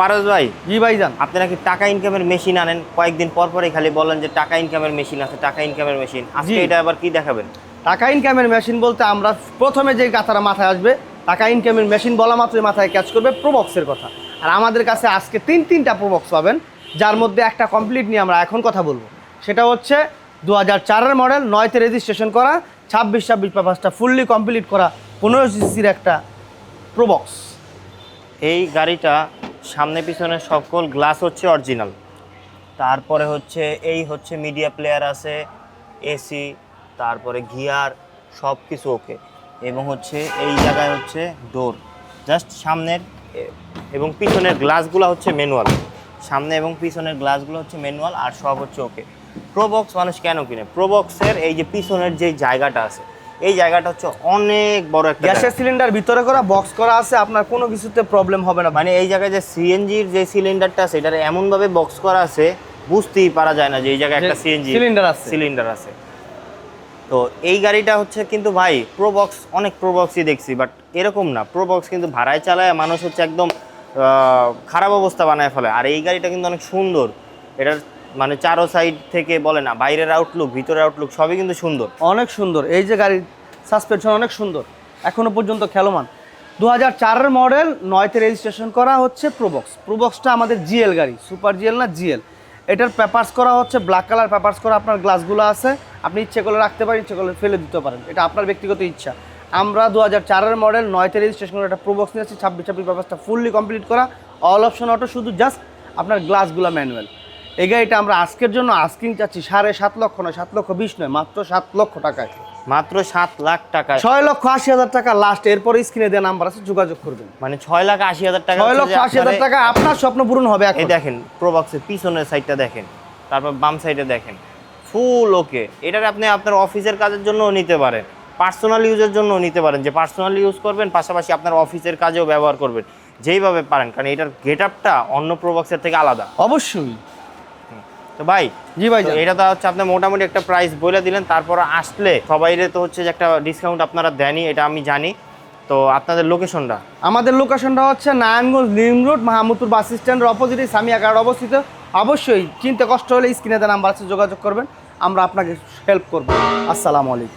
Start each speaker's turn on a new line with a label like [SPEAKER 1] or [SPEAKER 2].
[SPEAKER 1] পারস ভাই,
[SPEAKER 2] জি ভাইজান,
[SPEAKER 1] আপনি নাকি টাকা ইনকামের মেশিন আনেন, কয়েকদিন পর পরে খালি বলেন যে টাকা ইনকামের মেশিন আছে, টাকা ইনকামের মেশিন। আজকে এটা আবার কি দেখাবেন?
[SPEAKER 2] টাকা ইনকামের মেশিন বলতে আমরা প্রথমে যে কথাটা মাথায় আসবে, টাকা ইনকামের মেশিন বলা মাত্রই মাথায় ক্যাচ করবে প্রোবক্সের কথা। আর আমাদের কাছে আজকে তিনটা প্রোবক্স পাবেন, যার মধ্যে একটা কমপ্লিট নিয়ে আমরা এখন কথা বলবো। সেটা হচ্ছে 2004-এর মডেল, 9তে রেজিস্ট্রেশন করা, 26 পেপারসটা ফুললি কমপ্লিট করা, 15 সিসির একটা প্রোবক্স।
[SPEAKER 1] এই গাড়িটা সামনে পিছনে সকল গ্লাস হচ্ছে অরিজিনাল। তারপরে হচ্ছে এই হচ্ছে মিডিয়া প্লেয়ার আছে, এসি, তারপরে গিয়ার, সব কিছু ওকে। এবং হচ্ছে এই জায়গায় হচ্ছে ডোর, জাস্ট সামনের এবং পিছনের গ্লাসগুলো হচ্ছে ম্যানুয়াল। সামনে এবং পিছনের গ্লাসগুলো হচ্ছে ম্যানুয়াল, আর সব হচ্ছে ওকে। প্রোবক্স মানুষ কেন কিনে? প্রোবক্সের এই যে পিছনের যে জায়গাটা আছে, এই জায়গাটা হচ্ছে অনেক বড় একটা
[SPEAKER 2] গ্যাসের সিলিন্ডার ভিতরে করা, বক্স করা আছে, আপনার কোনো কিছুতে প্রবলেম হবে না।
[SPEAKER 1] মানে এই জায়গায় যে সিএনজির যে সিলিন্ডারটা আছে, এটা এমনভাবে বক্স করা আছে বুঝতেই পারা যায় না যে এই জায়গায় একটা সিএনজি সিলিন্ডার আছে। তো এই গাড়িটা হচ্ছে কিন্তু ভাই প্রোবক্স, অনেক প্রোবক্সই দেখছি, বাট এরকম না। প্রোবক্স কিন্তু ভাড়ায় চালায় মানুষ হচ্ছে একদম খারাপ অবস্থা বানায় ফেলে। আর এই গাড়িটা কিন্তু অনেক সুন্দর। এটার মানে চারো সাইড থেকে বলে না, বাইরের আউটলুক ভিতরের আউটলুক সবই কিন্তু সুন্দর,
[SPEAKER 2] অনেক সুন্দর। এই যে গাড়ির সাসপেনশন অনেক সুন্দর, এখনো পর্যন্ত খেলমান। 2004-এর মডেল, 9তে রেজিস্ট্রেশন করা হচ্ছে প্রোবক্সটা আমাদের জিএল গাড়ি, সুপার জিএল না জিএল। এটার পেপারস করা হচ্ছে ব্ল্যাক কালার পেপারস করা, আপনার গ্লাসগুলো আছে, আপনি ইচ্ছে করলে রাখতে পারেন, ইচ্ছে করলে ফেলে দিতে পারেন, এটা আপনার ব্যক্তিগত ইচ্ছা। আমরা 2004-এর মডেল, 9তে রেজিস্ট্রেশন করে একটা প্রোবক্স নিয়েছি, 26 পেপারসটা ফুললি কমপ্লিট করা, অল অপশন অটো, শুধু জাস্ট আপনার গ্লাসগুলো ম্যানুয়াল। এই গাড়িটা আমরা আজকের জন্য আস্কিং চাচ্ছি 7.5 লক্ষ নয়, 7,20,000 নয়, মাত্র 7 লক্ষ টাকায়।
[SPEAKER 1] মাত্র 7 লাখ টাকায়,
[SPEAKER 2] 6,80,000 টাকা লাস্ট। এরপরে স্ক্রিনে দেওয়া নাম্বার আছে, যোগাযোগ করবেন।
[SPEAKER 1] মানে 6,80,000 টাকা,
[SPEAKER 2] 6,80,000 টাকা আপনার স্বপ্ন পূরণ হবে।
[SPEAKER 1] এই দেখেন প্রোবক্সের পিছনের সাইডটা দেখেন, তারপর বাম সাইডে দেখেন, ফুল ওকে। এটার আপনি আপনার অফিসের কাজের জন্য নিতে পারেন, পার্সোনাল ইউজের জন্য নিতে পারেন, যে পার্সোনাল ইউজ করবেন, পাশাপাশি আপনার অফিসের কাজেও ব্যবহার করবেন, যেইভাবে পারেন, কারণ এটার গেট আপটা অন্য প্রোবক্সের থেকে আলাদা
[SPEAKER 2] অবশ্যই।
[SPEAKER 1] তো ভাই,
[SPEAKER 2] জি ভাই,
[SPEAKER 1] এটা তো হচ্ছে আপনি মোটামুটি একটা প্রাইস বলে দিলেন, তারপর আসলে সবাইরে তো হচ্ছে যে একটা ডিসকাউন্ট আপনারা দেনই, এটা আমি জানি। তো আপনাদের লোকেশনটা?
[SPEAKER 2] আমাদের লোকেশনটা হচ্ছে নারায়ণগঞ্জ লিং রোড, মাহমুদপুর বাস স্ট্যান্ডের অপোজিটে সামিয়া কার্ড অবস্থিত। অবশ্যই চিনতে কষ্ট হলে স্ক্রিনে দেওয়া নাম্বার আছে, যোগাযোগ করবেন, আমরা আপনাকে হেল্প করবো। আসসালামু আলাইকুম।